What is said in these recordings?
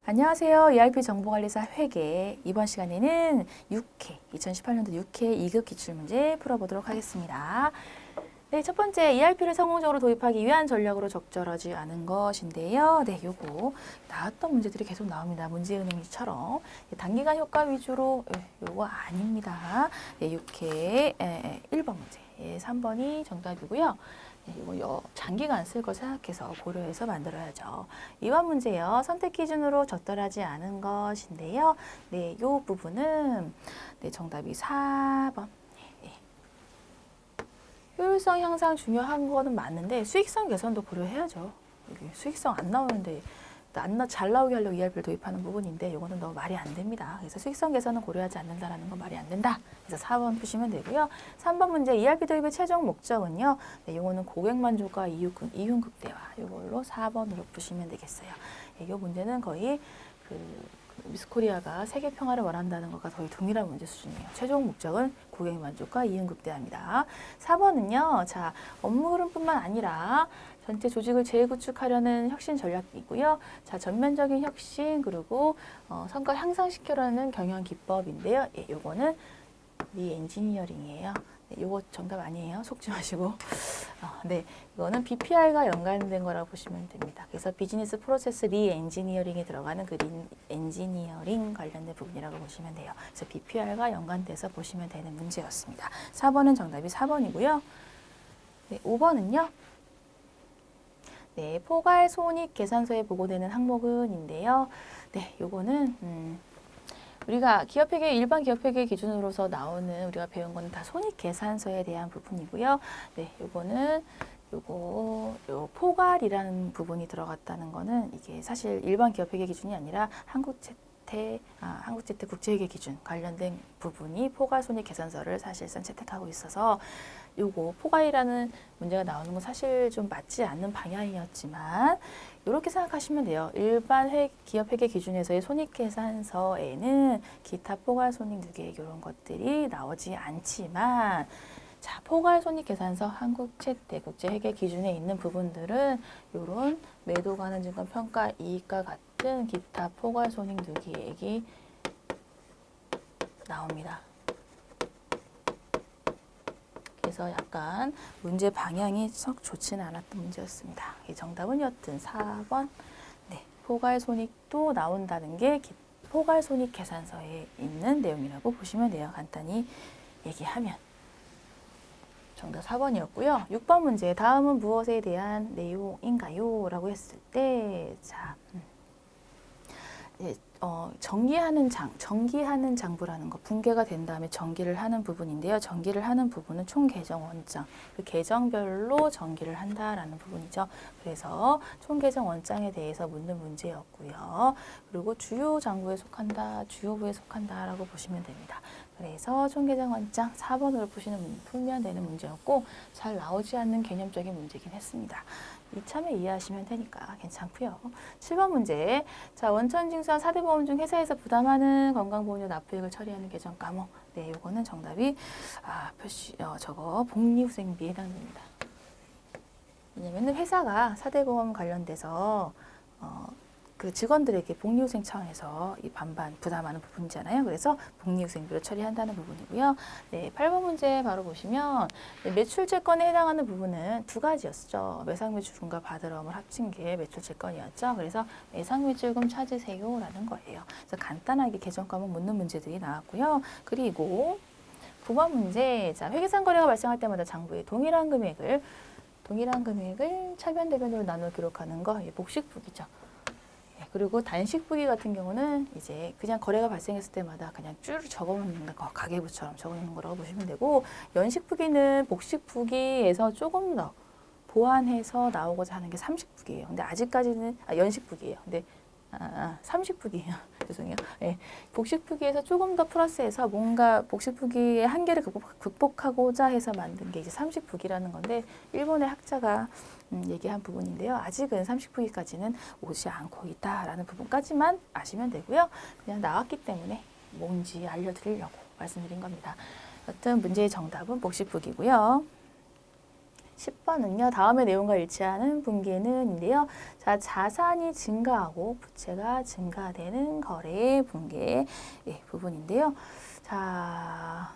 안녕하세요. ERP 정보관리사 회계 이번 시간에는 6회, 2018년도 6회 2급 기출문제 풀어보도록 하겠습니다. 네, 첫 번째 ERP를 성공적으로 도입하기 위한 전략으로 적절하지 않은 것인데요. 네, 요거 나왔던 문제들이 계속 나옵니다. 문제은행처럼 단기간 효과 위주로 요거 아닙니다. 네, 6회 1번 문제, 3번이 정답이고요. 네, 이거 장기간 쓸 거 생각해서 고려해서 만들어야죠. 2번 문제요. 선택 기준으로 적절하지 않은 것인데요. 네, 이 부분은 네, 정답이 4번. 효율성 향상 중요한 거는 맞는데 수익성 개선도 고려해야죠. 수익성 안 나오는데 잘 나오게 하려고 ERP를 도입하는 부분인데 이거는 너무 말이 안 됩니다. 그래서 수익성 개선은 고려하지 않는다라는 건 말이 안 된다. 그래서 4번 푸시면 되고요. 3번 문제 ERP 도입의 최종 목적은요. 네, 이거는 고객 만족과 이윤 극대화. 이걸로 4번으로 푸시면 되겠어요. 이 문제는 거의 미스코리아가 세계 평화를 원한다는 것과 거의 동일한 문제 수준이에요. 최종 목적은 고객 만족과 이윤 극대화입니다. 4번은요. 자, 업무 흐름뿐만 아니라 전체 조직을 재구축하려는 혁신 전략이고요. 자, 전면적인 혁신 그리고 성과 향상시키려는 경영 기법인데요. 예, 요거는 리엔지니어링이에요. 네, 요거 정답 아니에요. 속지 마시고. 네, 이거는 BPR과 연관된 거라고 보시면 됩니다. 그래서 비즈니스 프로세스 리엔지니어링에 들어가는 그 엔지니어링 관련된 부분이라고 보시면 돼요. 그래서 BPR과 연관돼서 보시면 되는 문제였습니다. 4번은 정답이 4번이고요. 네, 5번은요. 네, 포괄 손익 계산서에 보고되는 항목은인데요. 네, 요거는 우리가 기업회계 일반 기업회계 기준으로서 나오는 우리가 배운 거는 다 손익 계산서에 대한 부분이고요. 네, 요거는 요 포괄이라는 부분이 들어갔다는 거는 이게 사실 일반 기업회계 기준이 아니라 한국재택 국제회계 기준 관련된 부분이 포괄 손익 계산서를 사실상 채택하고 있어서 요거 포괄이라는 문제가 나오는 건 사실 좀 맞지 않는 방향이었지만 이렇게 생각하시면 돼요. 일반 기업회계 기준에서의 손익계산서에는 기타 포괄 손익 누계 이런 것들이 나오지 않지만 자, 포괄 손익계산서 한국채택 국제회계 기준에 있는 부분들은 이런 매도 가능 증권 평가 이익과 같은 기타 포괄 손익 누계액이 나옵니다. 그래서 약간 문제 방향이 썩 좋지는 않았던 문제였습니다. 이 정답은 여튼 4번. 네, 포괄 손익도 나온다는 게 포괄 손익 계산서에 있는 내용이라고 보시면 돼요. 간단히 얘기하면. 정답 4번이었고요. 6번 문제. 다음은 무엇에 대한 내용인가요? 라고 했을 때, 자, 정기하는 장부라는 거, 붕괴가 된 다음에 정기를 하는 부분인데요. 정기를 하는 부분은 총 계정 원장, 그 계정별로 정기를 한다라는 부분이죠. 그래서 총 계정 원장에 대해서 묻는 문제였고요. 그리고 주요 장부에 속한다, 주요부에 속한다라고 보시면 됩니다. 그래서 총 계정 원장 4번으로 풀면 되는 문제였고 잘 나오지 않는 개념적인 문제긴 했습니다. 이참에 이해하시면 되니까 괜찮고요. 7번 문제. 자, 원천징수한 4대 보험 중 회사에서 부담하는 건강보험료 납부액을 처리하는 계정 과목. 네, 요거는 정답이 저거 복리후생비에 해당됩니다. 왜냐면은 회사가 4대 보험 관련돼서 그 직원들에게 복리후생 차원에서 이 반반 부담하는 부분이잖아요. 그래서 복리후생비로 처리한다는 부분이고요. 네, 8번 문제 바로 보시면 매출채권에 해당하는 부분은 두 가지였죠. 매상매출금과 받으러움을 합친 게 매출채권이었죠. 그래서 매상매출금 찾으세요라는 거예요. 그래서 간단하게 계정 과목 묻는 문제들이 나왔고요. 그리고 9번 문제, 자, 회계상 거래가 발생할 때마다 장부에 동일한 금액을 차변 대변으로 나눠 기록하는 거, 복식부기죠. 그리고 단식부기 같은 경우는 이제 그냥 거래가 발생했을 때마다 그냥 쭉 적어놓는 거, 가계부처럼 적어놓는 거라고 보시면 되고, 연식부기는 복식부기에서 조금 더 보완해서 나오고자 하는 게 삼식부기예요. 근데 아직까지는 연식부기예요. 근데 삼식부기예요. 죄송해요. 네, 복식부기에서 조금 더 플러스해서 뭔가 복식부기의 한계를 극복하고자 해서 만든 게 이제 삼식부기라는 건데 일본의 학자가 얘기한 부분인데요. 아직은 삼식부기까지는 오지 않고 있다라는 부분까지만 아시면 되고요. 그냥 나왔기 때문에 뭔지 알려드리려고 말씀드린 겁니다. 여튼 문제의 정답은 복식부기고요. 10번은요. 다음의 내용과 일치하는 분계는인데요. 자, 자산이 증가하고 부채가 증가되는 거래의 분계 부분인데요. 자,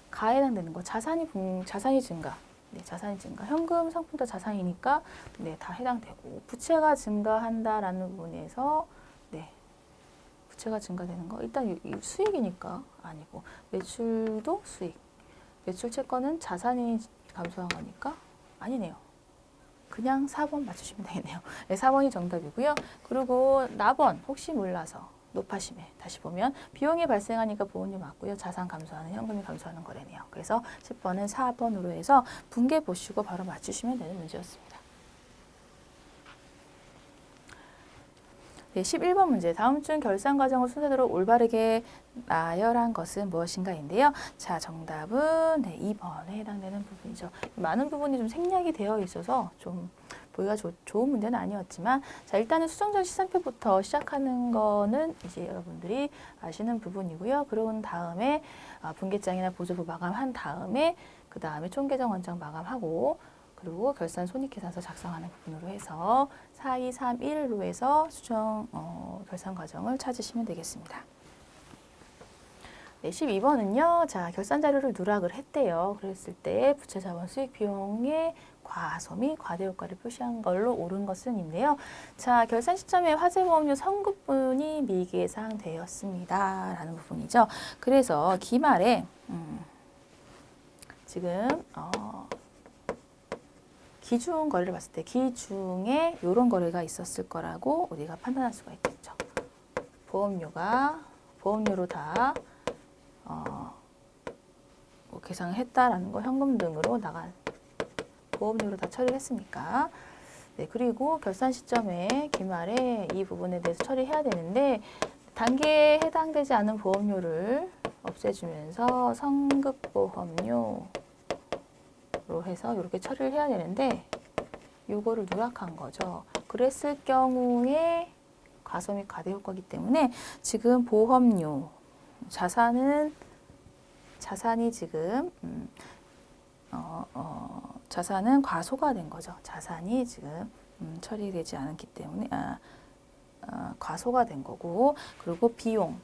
가에 해당되는 거 자산이 증가. 네, 자산이 증가. 현금 상품 다 자산이니까 네, 다 해당되고 부채가 증가한다라는 부분에서 네, 부채가 증가되는 거 일단 이 수익이니까 아니고 매출도 수익. 매출 채권은 자산이 감소한 거니까 아니네요. 그냥 4번 맞추시면 되겠네요. 네, 4번이 정답이고요. 그리고 나번 혹시 몰라서 높아심에 다시 보면 비용이 발생하니까 보험료 맞고요. 자산 감소하는 현금이 감소하는 거래네요. 그래서 10번은 4번으로 해서 분계 보시고 바로 맞추시면 되는 문제였습니다. 네, 11번 문제. 다음 중 결산 과정을 순서대로 올바르게 나열한 것은 무엇인가인데요. 자, 정답은 네, 2번에 해당되는 부분이죠. 많은 부분이 좀 생략이 되어 있어서 좀 보기가 좋은 문제는 아니었지만 자, 일단은 수정전 시산표부터 시작하는 거는 이제 여러분들이 아시는 부분이고요. 그런 다음에 분계장이나 보조부 마감한 다음에 그 다음에 총계정 원장 마감하고 그리고 결산 손익계산서 작성하는 부분으로 해서 4, 2, 3, 1로 해서 수정 결산 과정을 찾으시면 되겠습니다. 네, 12번은요. 자, 결산 자료를 누락을 했대요. 그랬을 때 부채 자본 수익 비용의 과소 및 과대 효과를 표시한 걸로 옳은 것은인데요. 자, 결산 시점에 화재보험료 선급분이 미계상되었습니다. 라는 부분이죠. 그래서 기말에 지금 기중 거래를 봤을 때 기중에 이런 거래가 있었을 거라고 우리가 판단할 수가 있겠죠. 보험료로 다 뭐 계상을 했다라는 거 현금 등으로 나간 보험료로 다 처리를 했으니까. 네, 그리고 결산 시점에 기말에 이 부분에 대해서 처리해야 되는데 단계에 해당되지 않은 보험료를 없애주면서 성급보험료로 해서 이렇게 처리를 해야 되는데 요거를 누락한 거죠. 그랬을 경우에 과소 및 과대 효과이기 때문에 지금 보험료 자산이 지금 자산은 과소가 된 거죠. 자산이 지금 처리되지 않았기 때문에 과소가 된 거고 그리고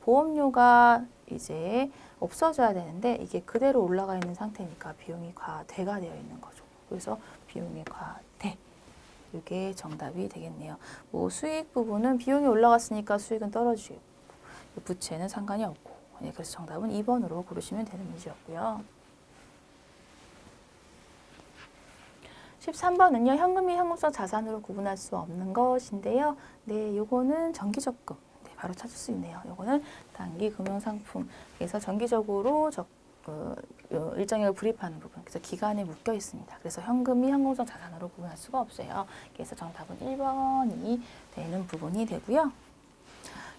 보험료가 이제 없어져야 되는데 이게 그대로 올라가 있는 상태니까 비용이 과대가 되어 있는 거죠. 그래서 비용이 과대. 이게 정답이 되겠네요. 뭐 수익 부분은 비용이 올라갔으니까 수익은 떨어지고 부채는 상관이 없고 네, 그래서 정답은 2번으로 고르시면 되는 문제였고요. 13번은요. 현금 및 현금성 자산으로 구분할 수 없는 것인데요. 네, 요거는 정기적금. 네, 바로 찾을 수 있네요. 요거는 단기 금융상품. 그래서 정기적으로 일정액을 불입하는 부분. 그래서 기간에 묶여 있습니다. 그래서 현금 및 현금성 자산으로 구분할 수가 없어요. 그래서 정답은 1번이 되는 부분이 되고요.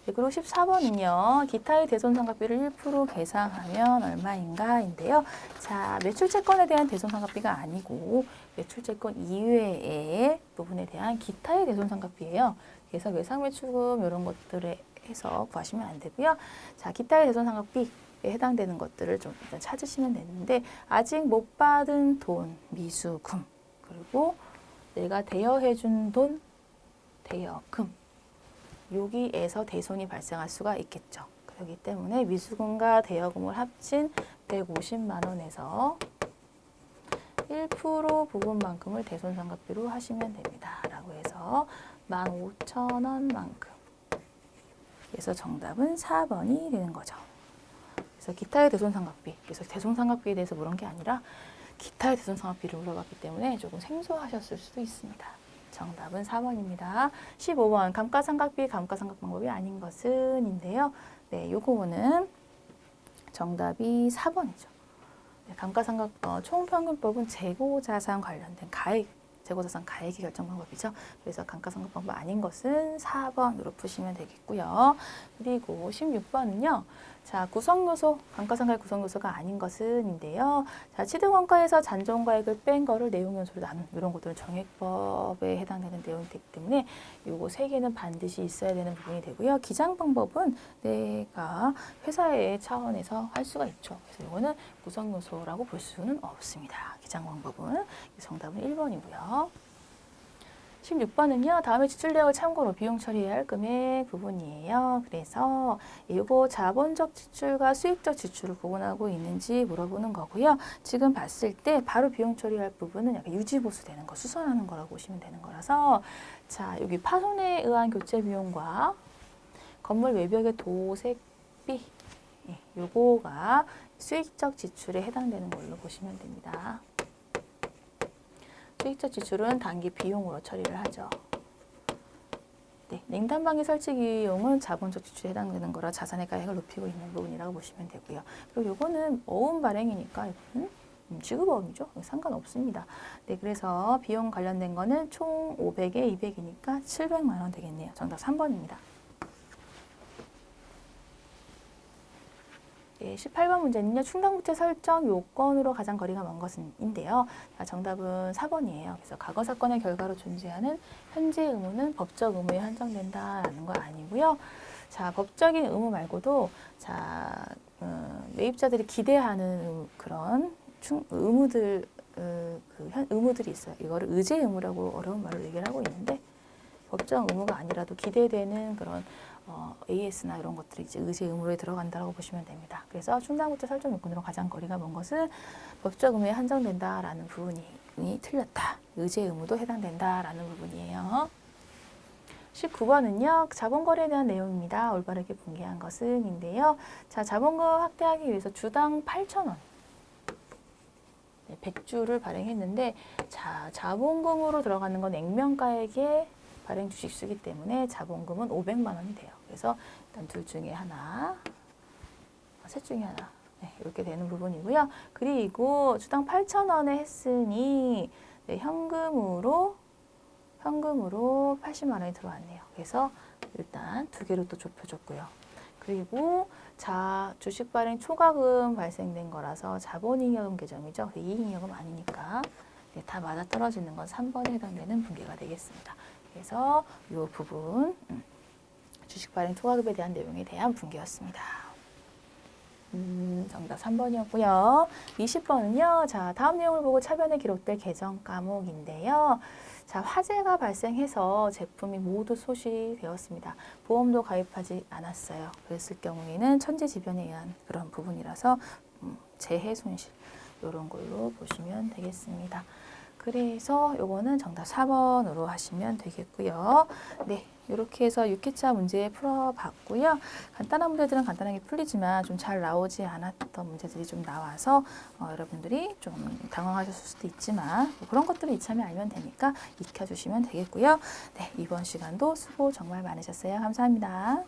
네, 그리고 14번은요. 기타의 대손상각비를 1% 계상하면 얼마인가인데요. 자, 매출채권에 대한 대손상각비가 아니고 매출채권 이외의 부분에 대한 기타의 대손상각비예요. 그래서 외상매출금 이런 것들에 해서 구하시면 안 되고요. 자, 기타의 대손상각비에 해당되는 것들을 좀 일단 찾으시면 되는데 아직 못 받은 돈, 미수금, 그리고 내가 대여해준 돈, 대여금 여기에서 대손이 발생할 수가 있겠죠. 그렇기 때문에 미수금과 대여금을 합친 150만 원에서 1% 부분만큼을 대손상각비로 하시면 됩니다. 라고 해서 15,000원만큼. 그래서 정답은 4번이 되는 거죠. 그래서 기타의 대손상각비. 그래서 대손상각비에 대해서 물은 게 아니라 기타의 대손상각비를 물어봤기 때문에 조금 생소하셨을 수도 있습니다. 정답은 4번입니다. 15번 감가상각비, 감가상각 방법이 아닌 것은인데요. 네, 요거는 정답이 4번이죠. 네, 감가상각 총평균법은 재고자산 관련된 재고자산 가액의 결정 방법이죠. 그래서 감가상각 방법 아닌 것은 4번으로 푸시면 되겠고요. 그리고 16번은요. 자, 구성요소, 감가상각의 구성요소가 아닌 것은인데요. 자, 취득원가에서 잔존가액을 뺀 거를 내용요소로 나눈 이런 것들은 정액법에 해당되는 내용이기 때문에 요거 세 개는 반드시 있어야 되는 부분이 되고요. 기장 방법은 내가 회사의 차원에서 할 수가 있죠. 그래서 이거는 구성요소라고 볼 수는 없습니다. 기장 방법은. 정답은 1번이고요. 16번은요. 다음에 지출 내역을 참고로 비용 처리해야 할 금액 부분이에요. 그래서 이거 자본적 지출과 수익적 지출을 구분하고 있는지 물어보는 거고요. 지금 봤을 때 바로 비용 처리할 부분은 약간 유지보수 되는 거, 수선하는 거라고 보시면 되는 거라서 자, 여기 파손에 의한 교체 비용과 건물 외벽의 도색비 요거가 수익적 지출에 해당되는 걸로 보시면 됩니다. 수익적 지출은 단기 비용으로 처리를 하죠. 네, 냉난방기 설치 비용은 자본적 지출에 해당되는 거라 자산의 가액을 높이고 있는 부분이라고 보시면 되고요. 그리고 이거는 어음 발행이니까 이거는 지급어음이죠. 상관없습니다. 네, 그래서 비용 관련된 거는 총 500에 200이니까 700만 원 되겠네요. 정답 3번입니다. 네, 18번 문제는요. 충당부채 설정 요건으로 가장 거리가 먼 것인데요. 정답은 4번이에요. 그래서 과거 사건의 결과로 존재하는 현재 의무는 법적 의무에 한정된다라는 거 아니고요. 자, 법적인 의무 말고도 자, 매입자들이 기대하는 그런 의무들 의무들이 있어요. 이거를 의제 의무라고 어려운 말로 얘기를 하고 있는데 법적 의무가 아니라도 기대되는 그런 AS나 이런 것들이 이제 의제 의무에 들어간다고 보시면 됩니다. 그래서 충당부채 설정 요건으로 가장 거리가 먼 것은 법적 의무에 한정된다라는 부분이 틀렸다. 의제 의무도 해당된다라는 부분이에요. 19번은요. 자본거래에 대한 내용입니다. 올바르게 분개한 것은인데요. 자, 자본금 확대하기 위해서 주당 8,000원. 네, 100주를 발행했는데 자, 자본금으로 들어가는 건 액면가액의 발행 주식수이기 때문에 자본금은 500만 원이 돼요. 그래서 일단 둘 중에 하나, 셋 중에 하나 네, 이렇게 되는 부분이고요. 그리고 주당 8,000원에 했으니 네, 현금으로 80만 원이 들어왔네요. 그래서 일단 두 개로 또 좁혀줬고요. 그리고 자, 주식 발행 초과금 발생된 거라서 자본잉여금 계정이죠. 이익잉여금 아니니까 네, 다 맞아떨어지는 건 3번에 해당되는 분개가 되겠습니다. 그래서 이 부분 주식 발행 초과급에 대한 내용에 대한 분개였습니다. 정답 3번이었고요. 20번은요. 자, 다음 내용을 보고 차변에 기록될 개정 과목인데요. 자, 화재가 발생해서 제품이 모두 소실되었습니다. 보험도 가입하지 않았어요. 그랬을 경우에는 천재지변에 의한 그런 부분이라서 재해 손실 이런 걸로 보시면 되겠습니다. 그래서 요거는 정답 4번으로 하시면 되겠고요. 네, 이렇게 해서 6회차 문제 풀어봤고요. 간단한 문제들은 간단하게 풀리지만 좀 잘 나오지 않았던 문제들이 좀 나와서 여러분들이 좀 당황하셨을 수도 있지만 뭐 그런 것들을 이참에 알면 되니까 익혀주시면 되겠고요. 네, 이번 시간도 수고 정말 많으셨어요. 감사합니다.